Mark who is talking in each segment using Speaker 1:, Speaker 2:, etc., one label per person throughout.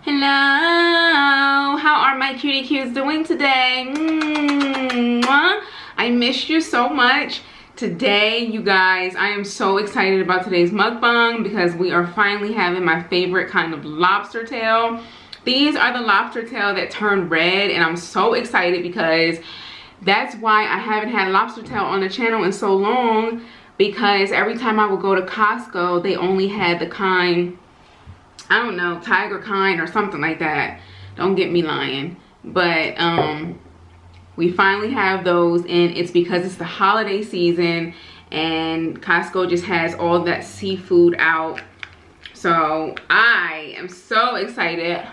Speaker 1: Hello, how are my cutie cues doing today? I missed you so much. Today, you guys, I am so excited about today's mukbang because we are finally having my favorite kind of lobster tail. These are the lobster tail that turn red, and I'm so excited because that's why I haven't had lobster tail on the channel in so long, because every time I would go to Costco, they only had the kind, I don't know, tiger kind or something like that. Don't get me lying. But we finally have those, and it's because it's the holiday season and Costco just has all that seafood out. So I am so excited.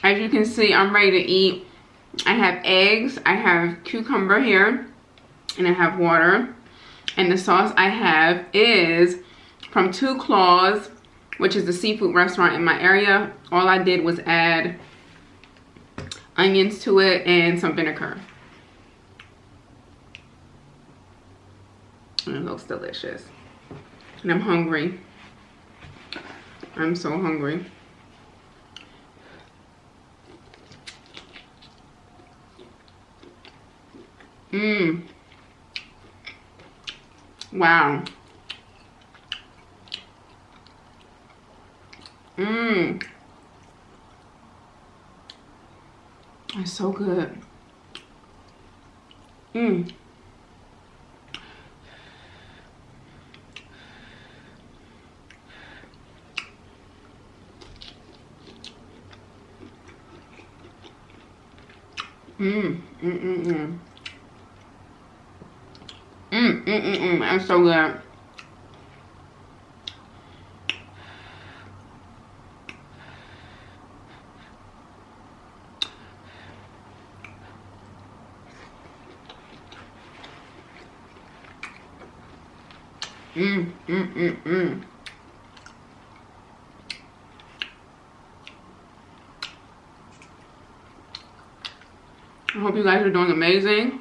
Speaker 1: As you can see, I'm ready to eat. I have eggs, I have cucumber here, and I have water. And the sauce I have is from Two Claws, which is the seafood restaurant in my area. All I did was add onions to it and some vinegar. And it looks delicious. And I'm hungry. I'm so hungry. Wow. It's so good. That's so good. I hope you guys are doing amazing.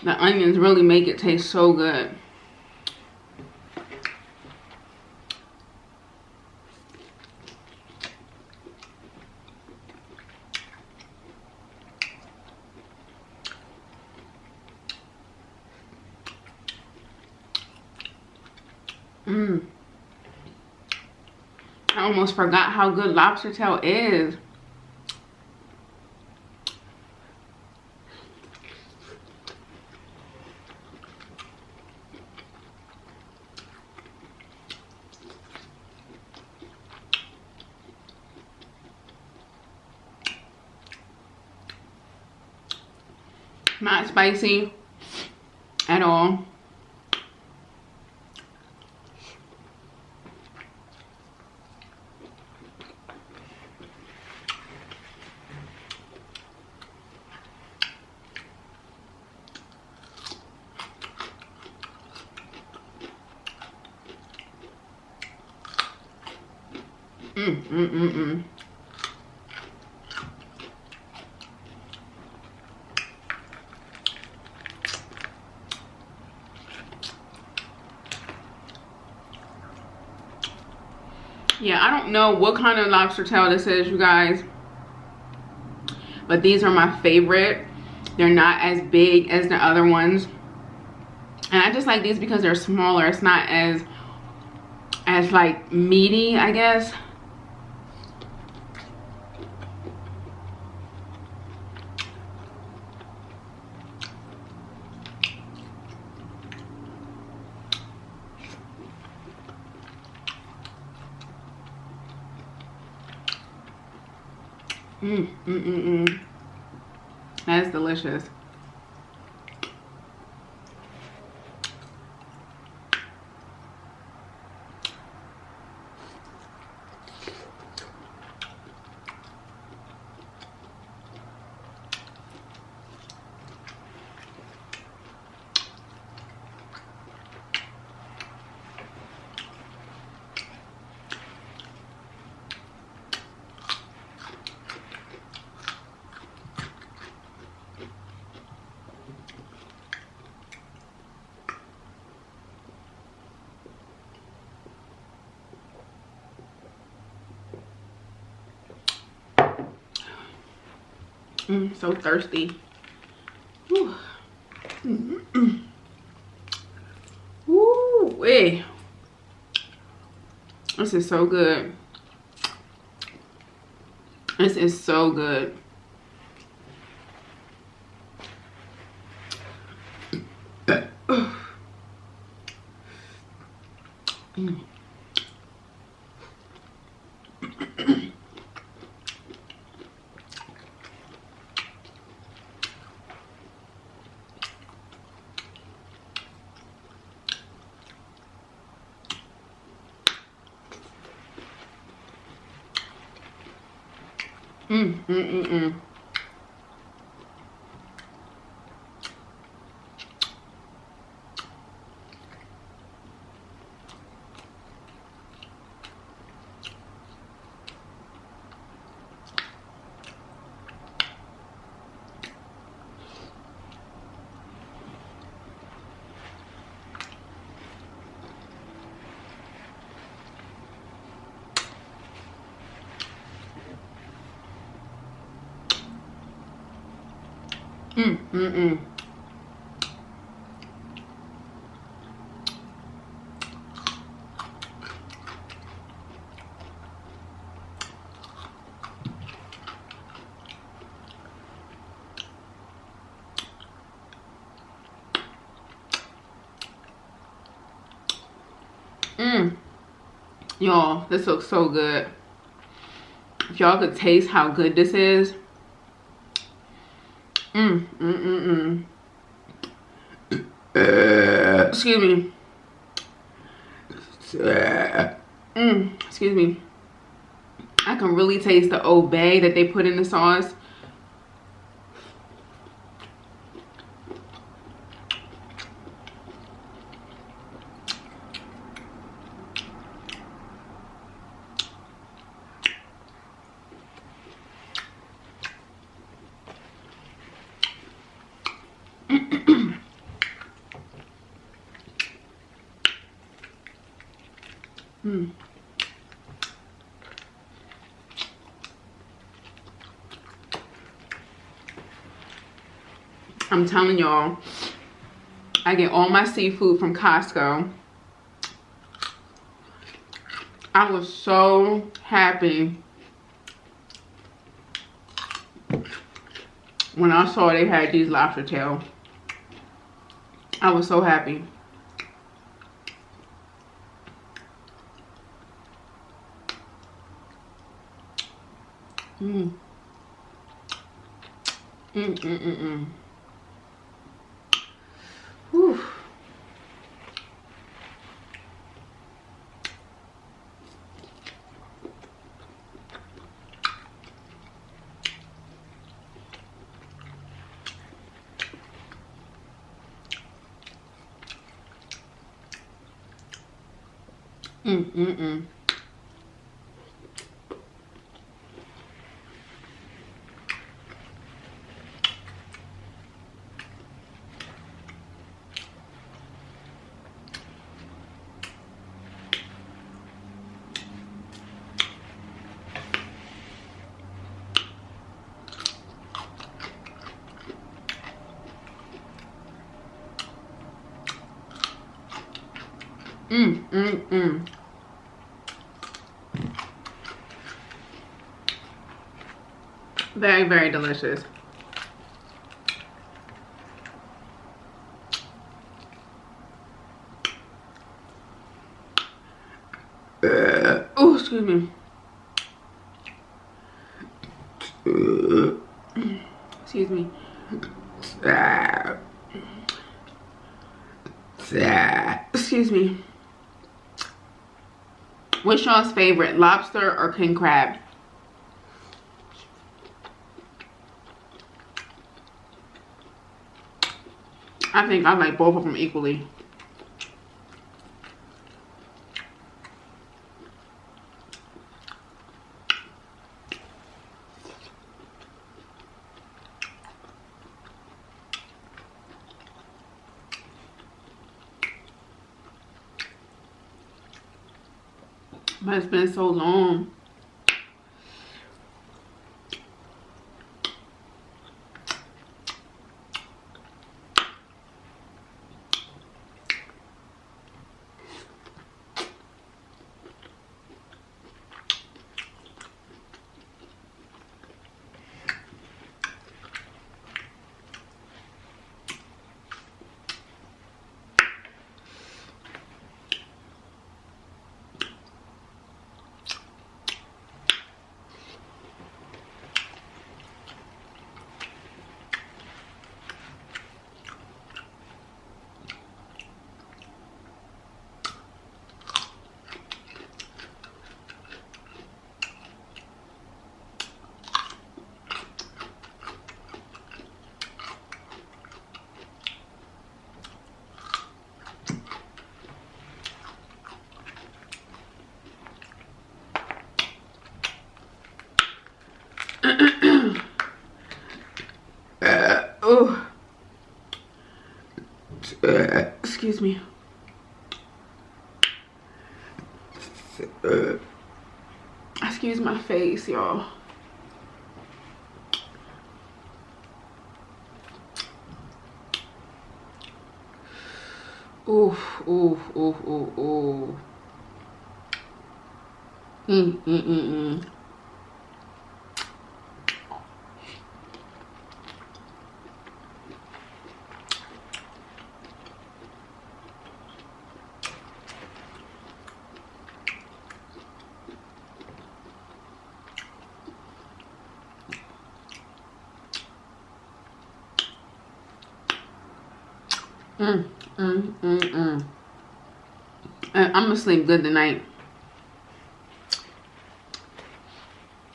Speaker 1: The onions really make it taste so good. I almost forgot how good lobster tail is. Not spicy at all. Yeah, I don't know what kind of lobster tail this is, you guys, but these are my favorite. They're not as big as the other ones, and I just like these because they're smaller. It's not as like meaty, I guess. That's delicious. So thirsty. Woo. Woo, wait. This is so good. This is so good. Y'all, this looks so good. If y'all could taste how good this is. Excuse me. Excuse me. I can really taste the Old Bay that they put in the sauce. I'm telling y'all, I get all my seafood from Costco. I was so happy when I saw they had these lobster tail. I was so happy. Whew. Very, very delicious. Oh, excuse me. Excuse me. Excuse me. What's y'all's favorite, lobster or king crab? I think I like both of them equally. But it's been so long. Oh, excuse me. Excuse my face, y'all. Ooh, ooh, ooh, ooh, ooh. I'm gonna sleep good tonight.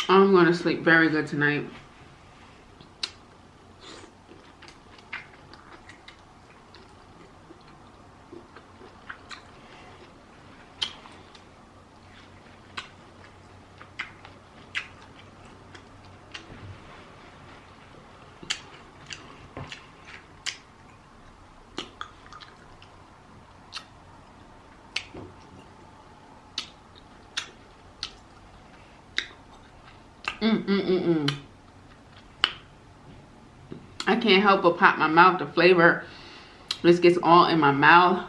Speaker 1: I'm gonna sleep very good tonight. I can't help but pop my mouth. The flavor just gets all in my mouth.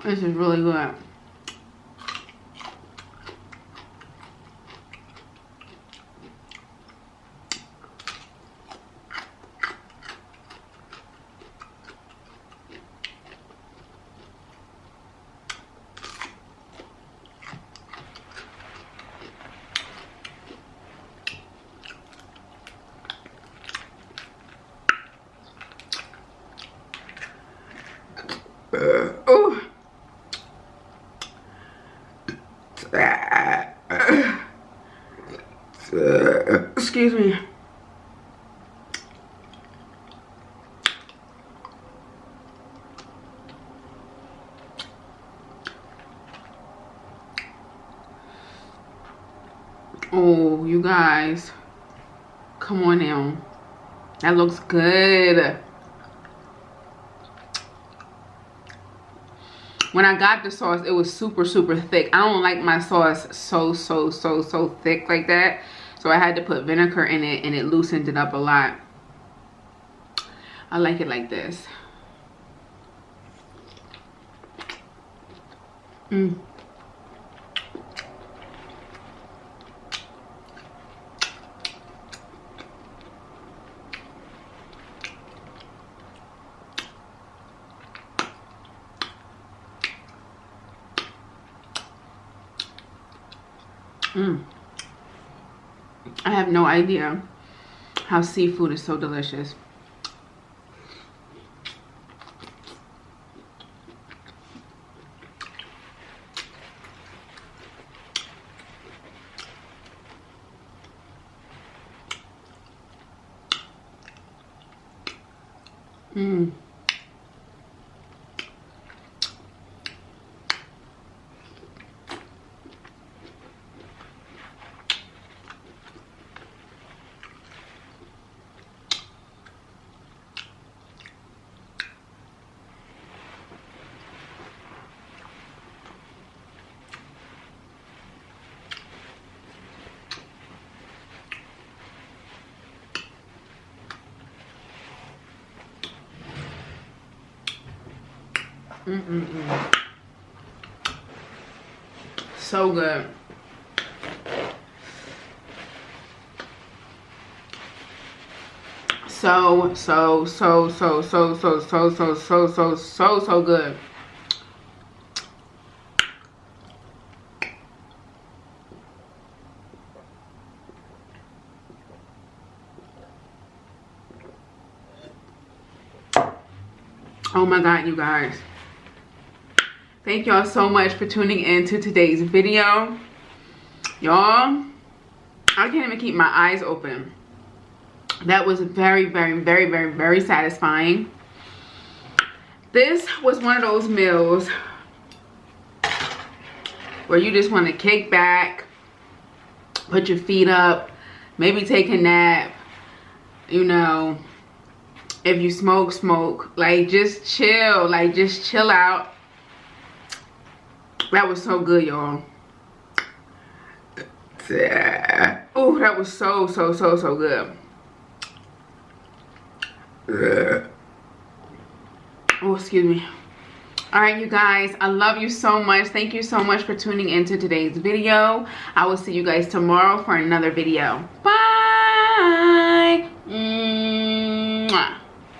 Speaker 1: This is really good. Oh. Excuse me. Oh, you guys. Come on now. That looks good. When I got the sauce, it was super thick. I don't like my sauce so thick like that. So I had to put vinegar in it and it loosened it up a lot. I like it like this. Mm. Mm. I have no idea how seafood is so delicious. Mm. Mm-mm-mm. So good. So good. Oh my God, you guys. Thank y'all so much for tuning in to today's video. Y'all, I can't even keep my eyes open. That was very satisfying. This was one of those meals where you just want to kick back, put your feet up, maybe take a nap, you know. If you smoke, like just chill, like just chill out. That was so good, y'all. Oh, that was so good. Oh, excuse me. All right, you guys, I love you so much. Thank you so much for tuning into today's video. I will see you guys tomorrow for another video. Bye.